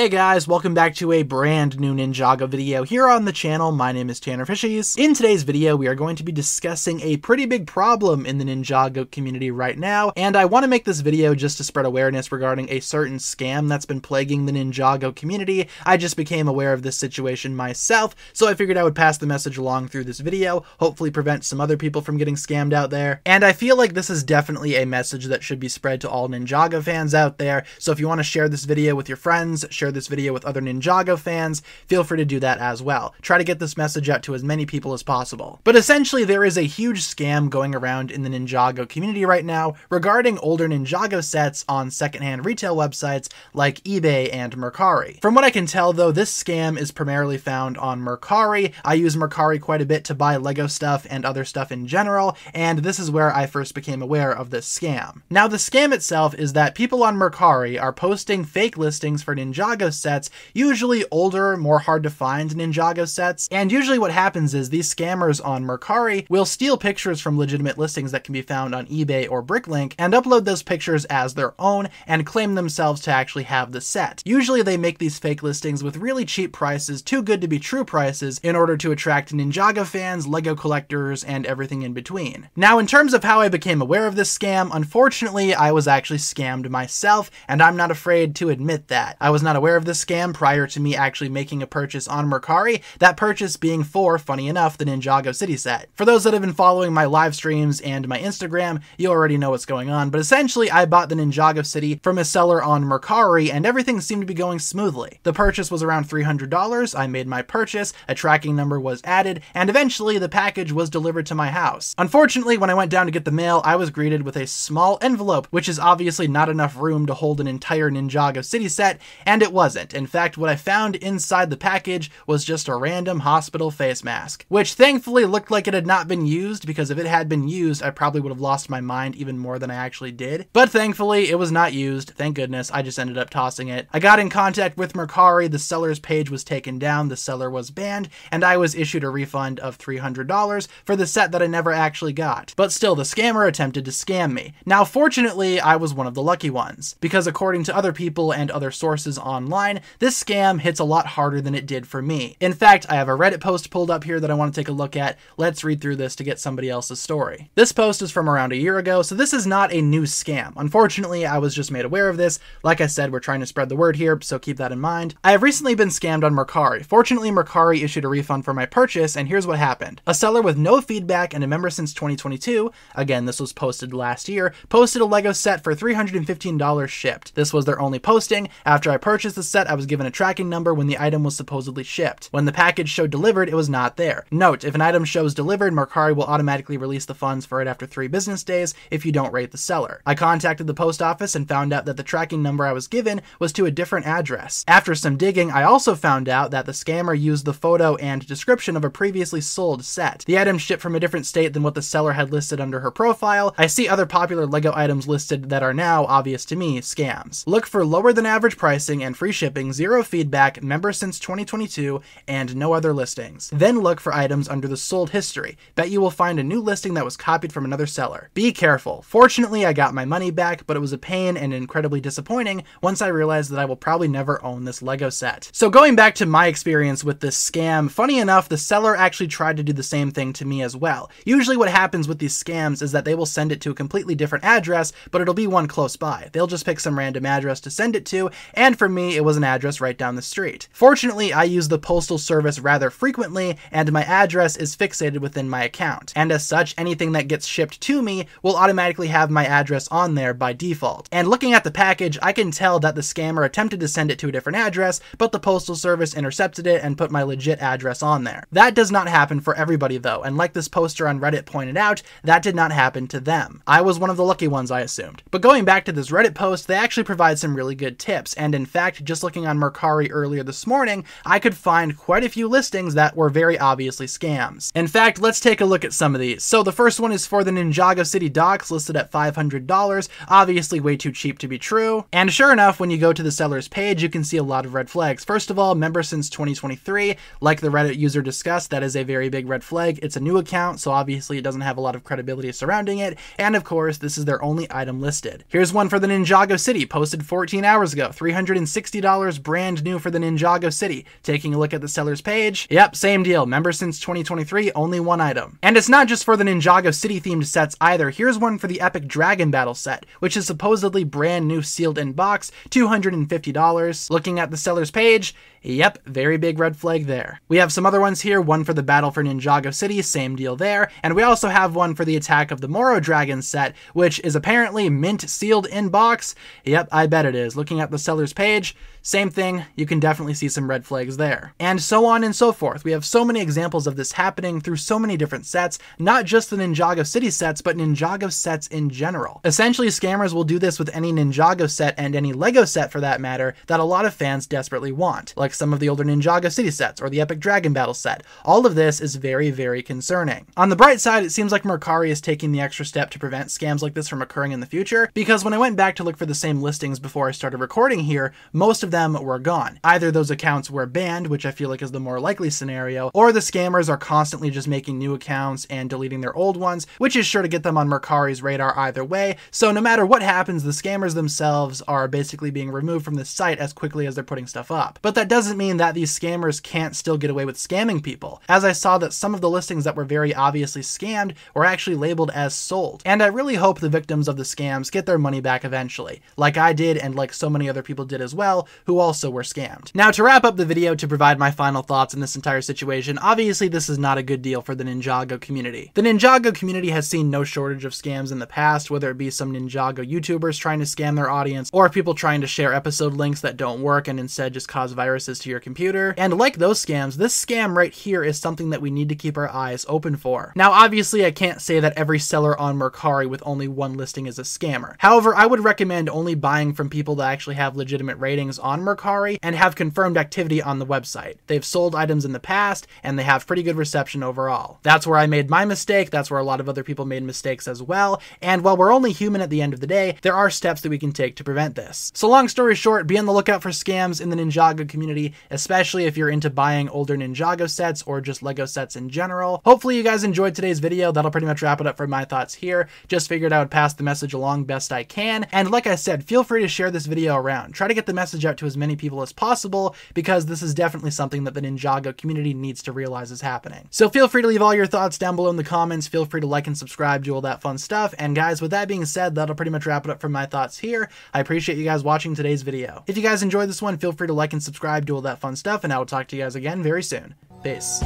Hey guys, welcome back to a brand new Ninjago video here on the channel. My name is TannerFishies. In today's video, we are going to be discussing a pretty big problem in the Ninjago community right now, and I want to make this video just to spread awareness regarding a certain scam that's been plaguing the Ninjago community. I just became aware of this situation myself, so I figured I would pass the message along through this video, hopefully prevent some other people from getting scammed out there. And I feel like this is definitely a message that should be spread to all Ninjago fans out there, so if you want to share this video with your friends, share this video with other Ninjago fans, feel free to do that as well. Try to get this message out to as many people as possible. But essentially, there is a huge scam going around in the Ninjago community right now regarding older Ninjago sets on secondhand retail websites like eBay and Mercari. From what I can tell though, this scam is primarily found on Mercari. I use Mercari quite a bit to buy Lego stuff and other stuff in general, and this is where I first became aware of this scam. Now, the scam itself is that people on Mercari are posting fake listings for Ninjago sets, usually older, more hard to find Ninjago sets, and usually what happens is these scammers on Mercari will steal pictures from legitimate listings that can be found on eBay or Bricklink and upload those pictures as their own and claim themselves to actually have the set. Usually they make these fake listings with really cheap prices, too good to be true prices, in order to attract Ninjago fans, Lego collectors, and everything in between. Now, in terms of how I became aware of this scam, unfortunately I was actually scammed myself, and I'm not afraid to admit that. I was not aware of this scam prior to me actually making a purchase on Mercari, that purchase being for, funny enough, the Ninjago City set. For those that have been following my live streams and my Instagram, you already know what's going on, but essentially I bought the Ninjago City from a seller on Mercari and everything seemed to be going smoothly. The purchase was around $300, I made my purchase, a tracking number was added, and eventually the package was delivered to my house. Unfortunately, when I went down to get the mail, I was greeted with a small envelope, which is obviously not enough room to hold an entire Ninjago City set, and it wasn't. In fact, what I found inside the package was just a random hospital face mask, which thankfully looked like it had not been used, because if it had been used, I probably would have lost my mind even more than I actually did. But thankfully, it was not used. Thank goodness. I just ended up tossing it. I got in contact with Mercari, the seller's page was taken down, the seller was banned, and I was issued a refund of $300 for the set that I never actually got. But still, the scammer attempted to scam me. Now, fortunately, I was one of the lucky ones, because according to other people and other sources online, this scam hits a lot harder than it did for me. In fact, I have a Reddit post pulled up here that I want to take a look at. Let's read through this to get somebody else's story. This post is from around a year ago, so this is not a new scam. Unfortunately, I was just made aware of this. Like I said, we're trying to spread the word here, so keep that in mind. I have recently been scammed on Mercari. Fortunately, Mercari issued a refund for my purchase, and here's what happened. A seller with no feedback and a member since 2022, again, this was posted last year, posted a Lego set for $315 shipped. This was their only posting. After I purchased the set, I was given a tracking number when the item was supposedly shipped. When the package showed delivered, it was not there. Note, if an item shows delivered, Mercari will automatically release the funds for it after 3 business days if you don't rate the seller. I contacted the post office and found out that the tracking number I was given was to a different address. After some digging, I also found out that the scammer used the photo and description of a previously sold set. The item shipped from a different state than what the seller had listed under her profile. I see other popular Lego items listed that are now, obvious to me, scams. Look for lower than average pricing and free shipping, 0 feedback, member since 2022, and no other listings. Then look for items under the sold history. Bet you will find a new listing that was copied from another seller. Be careful. Fortunately, I got my money back, but it was a pain and incredibly disappointing once I realized that I will probably never own this Lego set. So going back to my experience with this scam, funny enough, the seller actually tried to do the same thing to me as well. Usually what happens with these scams is that they will send it to a completely different address, but it'll be one close by. They'll just pick some random address to send it to, and for me, it was an address right down the street. Fortunately, I use the postal service rather frequently, and my address is fixated within my account. And as such, anything that gets shipped to me will automatically have my address on there by default. And looking at the package, I can tell that the scammer attempted to send it to a different address, but the postal service intercepted it and put my legit address on there. That does not happen for everybody though, and like this poster on Reddit pointed out, that did not happen to them. I was one of the lucky ones, I assumed. But going back to this Reddit post, they actually provide some really good tips, and in fact, just looking on Mercari earlier this morning, I could find quite a few listings that were very obviously scams. In fact, let's take a look at some of these. So the first one is for the Ninjago City docks, listed at $500, obviously way too cheap to be true. And sure enough, when you go to the seller's page, you can see a lot of red flags. First of all, member since 2023, like the Reddit user discussed, that is a very big red flag. It's a new account, so obviously it doesn't have a lot of credibility surrounding it, and of course, this is their only item listed. Here's one for the Ninjago City, posted 14 hours ago, $360. $60 brand new for the Ninjago City. Taking a look at the seller's page, yep, same deal. Member since 2023, only one item. And it's not just for the Ninjago City themed sets either. Here's one for the Epic Dragon Battle set, which is supposedly brand new sealed in box, $250. Looking at the seller's page, yep, very big red flag there. We have some other ones here, one for the Battle for Ninjago City, same deal there, and we also have one for the Attack of the Moro Dragon set, which is apparently mint sealed in box. Yep, I bet it is. Looking at the seller's page, same thing, you can definitely see some red flags there. And so on and so forth. We have so many examples of this happening through so many different sets, not just the Ninjago City sets, but Ninjago sets in general. Essentially, scammers will do this with any Ninjago set and any Lego set for that matter that a lot of fans desperately want, like some of the older Ninjago City sets or the Epic Dragon Battle set. All of this is very, very concerning. On the bright side, it seems like Mercari is taking the extra step to prevent scams like this from occurring in the future, because when I went back to look for the same listings before I started recording here, most of them were gone. Either those accounts were banned, which I feel like is the more likely scenario, or the scammers are constantly just making new accounts and deleting their old ones, which is sure to get them on Mercari's radar either way. So no matter what happens, the scammers themselves are basically being removed from the site as quickly as they're putting stuff up. But that doesn't mean that these scammers can't still get away with scamming people, as I saw that some of the listings that were very obviously scammed were actually labeled as sold. And I really hope the victims of the scams get their money back eventually, like I did and like so many other people did as well, who also were scammed. Now, to wrap up the video, to provide my final thoughts in this entire situation, obviously this is not a good deal for the Ninjago community. The Ninjago community has seen no shortage of scams in the past, whether it be some Ninjago YouTubers trying to scam their audience, or people trying to share episode links that don't work and instead just cause viruses to your computer. And like those scams, this scam right here is something that we need to keep our eyes open for. Now, obviously, I can't say that every seller on Mercari with only one listing is a scammer. However, I would recommend only buying from people that actually have legitimate ratings on Mercari and have confirmed activity on the website. They've sold items in the past and they have pretty good reception overall. That's where I made my mistake. That's where a lot of other people made mistakes as well. And while we're only human at the end of the day, there are steps that we can take to prevent this. So long story short, be on the lookout for scams in the Ninjago community, especially if you're into buying older Ninjago sets or just Lego sets in general. Hopefully you guys enjoyed today's video. That'll pretty much wrap it up for my thoughts here. Just figured I would pass the message along best I can. And like I said, feel free to share this video around. Try to get the message out to as many people as possible, because this is definitely something that the Ninjago community needs to realize is happening. So feel free to leave all your thoughts down below in the comments. Feel free to like and subscribe, do all that fun stuff. And guys, with that being said, that'll pretty much wrap it up for my thoughts here. I appreciate you guys watching today's video. If you guys enjoyed this one, feel free to like and subscribe, do all that fun stuff, and I will talk to you guys again very soon. Peace.